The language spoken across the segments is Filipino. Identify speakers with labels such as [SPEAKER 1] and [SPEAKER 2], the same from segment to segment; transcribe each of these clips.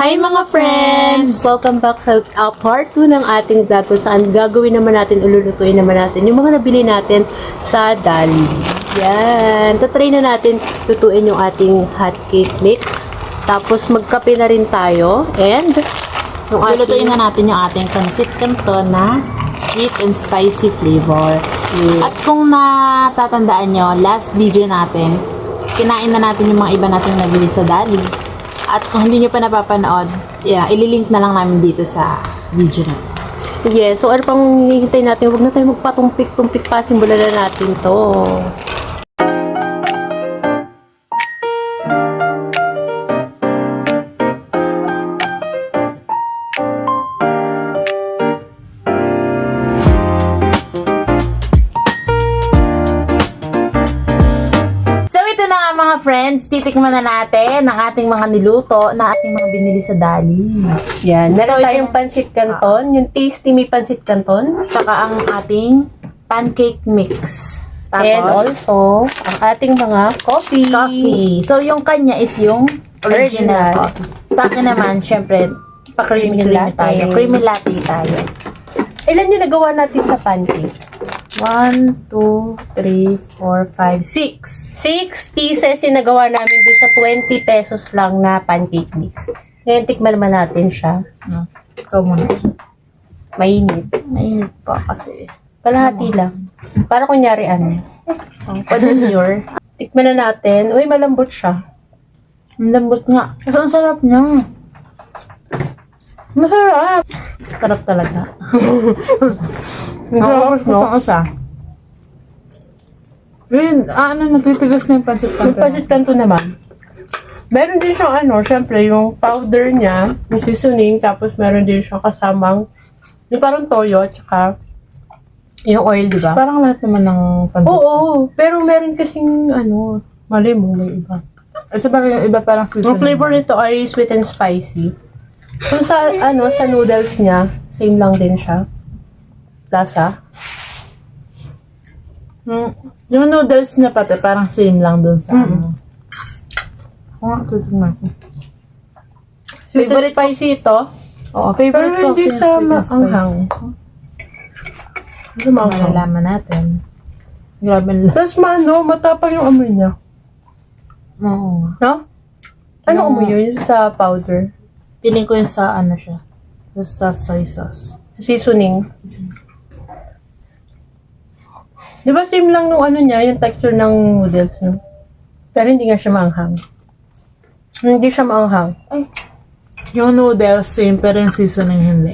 [SPEAKER 1] Hi mga friends! Welcome back sa part 2 ng ating vlog kung saan gagawin naman natin, ululutuin naman natin yung mga nabili natin sa Dali. Yan. Tatry na natin lutuin yung ating hot cake mix. Tapos magkape na rin tayo. And
[SPEAKER 2] Lulutuin na natin yung ating pancit canton na sweet and spicy flavor. At kung natatandaan nyo, last video natin, kinain na natin yung mga iba nating nabili sa Dali. At kung hindi nyo pa napapanood, ililink na lang namin dito sa video na.
[SPEAKER 1] yes, so ano pang hihintay natin? Huwag na tayo magpatumpik-tumpik pa. Simulan na natin to.
[SPEAKER 2] So ito na nga mga friends, titikman na natin ang ating mga niluto na ating mga binili sa Dali.
[SPEAKER 1] Yan. Meron
[SPEAKER 2] So,
[SPEAKER 1] tayong pancit canton. Yung tasty may pancit canton.
[SPEAKER 2] Tsaka ang ating pancake mix.
[SPEAKER 1] And also, ang ating mga coffee.
[SPEAKER 2] So, yung kanya is yung original
[SPEAKER 1] Original.
[SPEAKER 2] coffee. Sa akin naman, syempre, pa-creamy
[SPEAKER 1] Creamy
[SPEAKER 2] latte
[SPEAKER 1] latte.
[SPEAKER 2] tayo. Creamy latte tayo.
[SPEAKER 1] Ilan yung nagawa natin sa pancake?
[SPEAKER 2] 1, 2, 3, 4, 5, 6.
[SPEAKER 1] 6 pieces yung nagawa namin doon sa 20 pesos lang na pancake mix. Ngayon, tikman naman natin siya.
[SPEAKER 2] No? Ikaw muna.
[SPEAKER 1] Mainit.
[SPEAKER 2] Mainit pa kasi.
[SPEAKER 1] Kalahati lang. Para kunyari ano.
[SPEAKER 2] Pwede pure.
[SPEAKER 1] Tikman na natin. Uy, malambot siya.
[SPEAKER 2] Ang lambot nga. Kasi ang sarap niya.
[SPEAKER 1] Masarap.
[SPEAKER 2] Sarap talaga.
[SPEAKER 1] Masarap, no?
[SPEAKER 2] Ang siya. Yun, natitigas na yung pancit
[SPEAKER 1] Yung
[SPEAKER 2] canton.
[SPEAKER 1] pancit canton naman. Meron din siyang syempre, yung powder niya, yung seasoning, tapos meron din siyang kasamang, yung parang toyo, tsaka yung oil, di ba?
[SPEAKER 2] Parang lahat naman ng pancit.
[SPEAKER 1] Oo, pero meron kasing, mali mo, may iba.
[SPEAKER 2] Sa bagay, yung iba parang
[SPEAKER 1] Ang
[SPEAKER 2] seasoning.
[SPEAKER 1] flavor nito ay sweet and spicy. Kung sa, sa noodles niya, same lang din siya. Lasa.
[SPEAKER 2] Yung noodles niya pati, parang same lang dun sa ano. Oo, tutignan ko.
[SPEAKER 1] Sweet and spicy ito.
[SPEAKER 2] Oo, favorite
[SPEAKER 1] Pero
[SPEAKER 2] ko
[SPEAKER 1] hindi
[SPEAKER 2] since
[SPEAKER 1] sa
[SPEAKER 2] sweet and spicy.
[SPEAKER 1] maanghang. Hindi maanghang.
[SPEAKER 2] Malalaman natin. Grabe lang.
[SPEAKER 1] Tapos matapang yung amoy niya.
[SPEAKER 2] Oo.
[SPEAKER 1] No? Ano
[SPEAKER 2] Yung-
[SPEAKER 1] amoy yun sa powder?
[SPEAKER 2] Feeling ko yung sa ano siya. Sa soy sauce.
[SPEAKER 1] Seasoning. Di ba same lang nung niya, yung texture ng noodles, no? Pero hindi nga siya maanghang. Hindi siya maanghang.
[SPEAKER 2] Yung noodles same, pero yung seasoning hindi.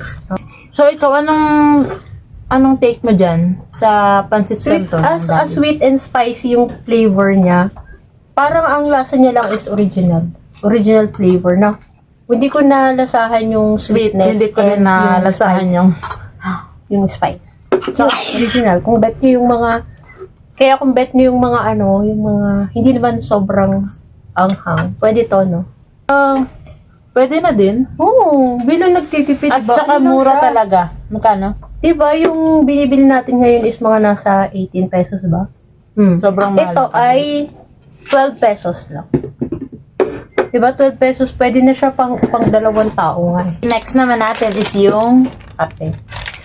[SPEAKER 2] So, ikaw, anong take mo dyan sa pancit
[SPEAKER 1] Sweet,
[SPEAKER 2] canton?
[SPEAKER 1] as sweet and spicy yung flavor niya. Parang ang lasa niya lang is original. Original flavor, no? Hindi ko nalasahan yung sweetness.
[SPEAKER 2] Hindi ko rin
[SPEAKER 1] and
[SPEAKER 2] nalasahan
[SPEAKER 1] yung spice. So, original. Kung bet nyo yung kung bet nyo yung mga yung mga, hindi naman sobrang anghang. Pwede to, no?
[SPEAKER 2] Pwede na din.
[SPEAKER 1] Oo, bilang nagtitipid
[SPEAKER 2] At
[SPEAKER 1] ba?
[SPEAKER 2] saka
[SPEAKER 1] Ano lang
[SPEAKER 2] mura
[SPEAKER 1] siya?
[SPEAKER 2] talaga. Magkano?
[SPEAKER 1] Diba, yung binibili natin ngayon is mga nasa 18 pesos ba?
[SPEAKER 2] Sobrang mahal.
[SPEAKER 1] Ito ay 12 pesos lang. Diba, 12 pesos, pwede na siya pang dalawang tao nga.
[SPEAKER 2] Next naman natin is yung kape.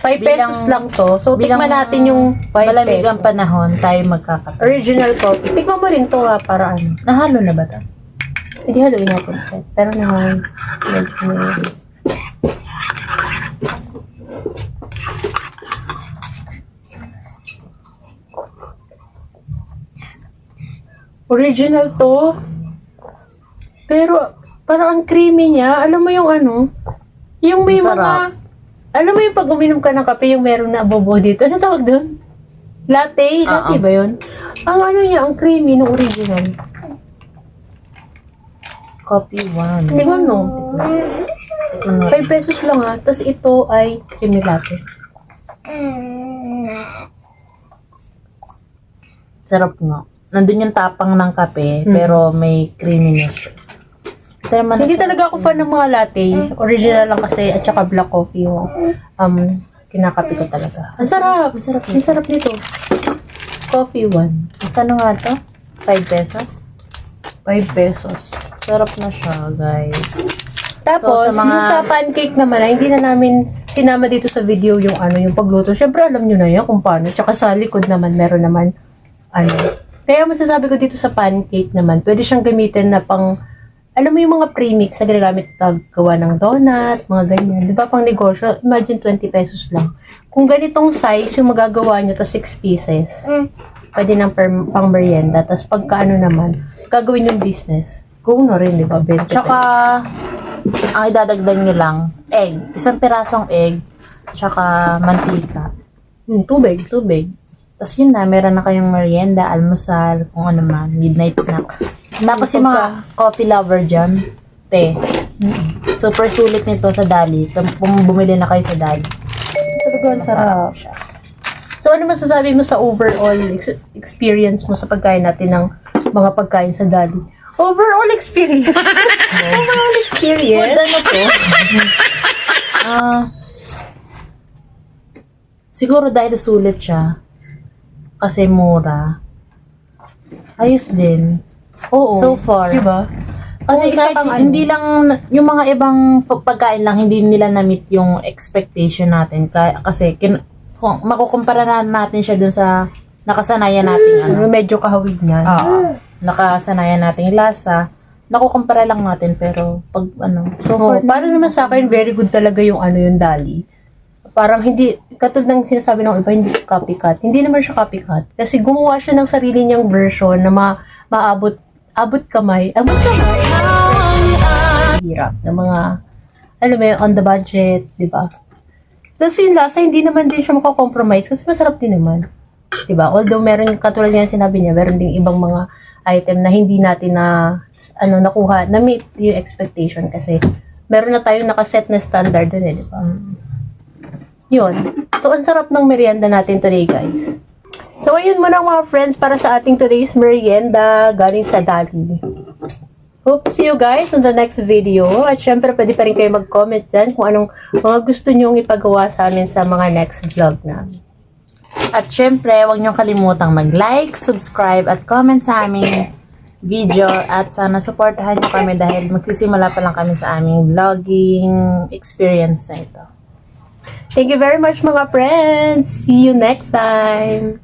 [SPEAKER 1] 5 pesos lang to. So, tikman natin yung 5
[SPEAKER 2] malamig
[SPEAKER 1] pesos.
[SPEAKER 2] ang panahon, tayo magkakape.
[SPEAKER 1] Original coffee. Tikman mo rin to para
[SPEAKER 2] Nahalo na ba ito?
[SPEAKER 1] Hindi haluin natin. Pero naman, medyo may... Original to. Pero, parang ang creamy niya. Alam mo yung yung may
[SPEAKER 2] Masarap.
[SPEAKER 1] mga... Alam mo yung pag uminom ka ng kape, yung meron na bobo dito. Ano tawag doon? Latte? Latte ba yun? Ang niya, ang creamy ng original.
[SPEAKER 2] Coffee one.
[SPEAKER 1] Hindi ko no. 5 pesos lang ha. Tapos ito ay creamy latte.
[SPEAKER 2] Sarap nga. Nandun yung tapang ng kape, pero may creaminess.
[SPEAKER 1] Hindi talaga ako fan ng mga latte. Original lang kasi at saka black coffee yung kinakape ko talaga. Ang sarap. Ang sarap nito. Coffee one.
[SPEAKER 2] Ano nga to? 5 pesos?
[SPEAKER 1] 5 pesos.
[SPEAKER 2] Sarap na siya, guys.
[SPEAKER 1] Tapos,
[SPEAKER 2] So, sa mga-
[SPEAKER 1] yung sa pancake naman, hindi na namin sinama dito sa video yung yung pagluto. Syempre, alam nyo na yan kung paano. Tsaka sa likod naman, meron naman, Kaya masasabi ko dito sa pancake naman, pwede siyang gamitin na pang, alam mo yung mga premix na ginagamit paggawa ng donut, mga ganyan. Di ba, pang negosyo, imagine 20 pesos lang. Kung ganitong size yung magagawa nyo, tas 6 pieces, pwede ng pang merienda. Tas pagka naman, gagawin yung business. Go na rin, di ba? 20
[SPEAKER 2] Tsaka, ang idadagdag nyo lang, egg. Isang pirasong egg, tsaka mantika.
[SPEAKER 1] Tubig.
[SPEAKER 2] Tapos yun na, meron na kayong merienda, almusal, kung ano man, midnight snack. Tapos yung mga coffee lover dyan, te. Super sulit nito sa Dali. Kung bumili na kayo sa Dali.
[SPEAKER 1] Talagang sarap.
[SPEAKER 2] siya.
[SPEAKER 1] So, ano masasabi mo sa overall experience mo sa pagkain natin ng mga pagkain sa Dali? Overall experience? Overall experience?
[SPEAKER 2] Food ano to? Siguro dahil sulit siya. Kasi mura. Ayos din.
[SPEAKER 1] Oo.
[SPEAKER 2] So far.
[SPEAKER 1] Diba?
[SPEAKER 2] Kasi
[SPEAKER 1] Kung isa
[SPEAKER 2] kahit
[SPEAKER 1] pang
[SPEAKER 2] hindi lang, yung mga ibang pagkain lang, hindi nila na-meet yung expectation natin. Kasi kung makukumpara na natin siya dun sa nakasanayan nating
[SPEAKER 1] medyo kahawig na.
[SPEAKER 2] nakasanayan nating lasa, nakukumpara lang natin, pero pag
[SPEAKER 1] So, para naman sa akin, very good talaga yung yung Dali. Parang hindi, katulad ng sinasabi ng iba, hindi copycat. Hindi naman siya copycat. Kasi gumawa siya ng sarili niyang version na maabot kamay. Hirap. Na mga, alam mo yun, on the budget, di ba? Tapos yung lasa, hindi naman din siya makakompromise kasi masarap din naman. Di ba? Although meron, katulad niya sinabi niya, meron ding ibang mga item na hindi natin nakuha, na-meet yung expectation kasi meron na tayong nakaset na standard dun di ba? Yun. So, ang sarap ng merienda natin today, guys. So, ayun muna mga friends para sa ating today's merienda galing sa Dali. Hope to see you guys on the next video. At syempre, pwede pa rin kayo mag-comment dyan kung anong mga gusto nyong ipagawa sa amin sa mga next vlog namin.
[SPEAKER 2] At syempre, huwag niyong kalimutang mag-like, subscribe, at comment sa aming video. At sana supportahan niyo kami dahil magsisimula pa lang kami sa aming vlogging experience na ito.
[SPEAKER 1] Thank you very much mga friends. See you next time.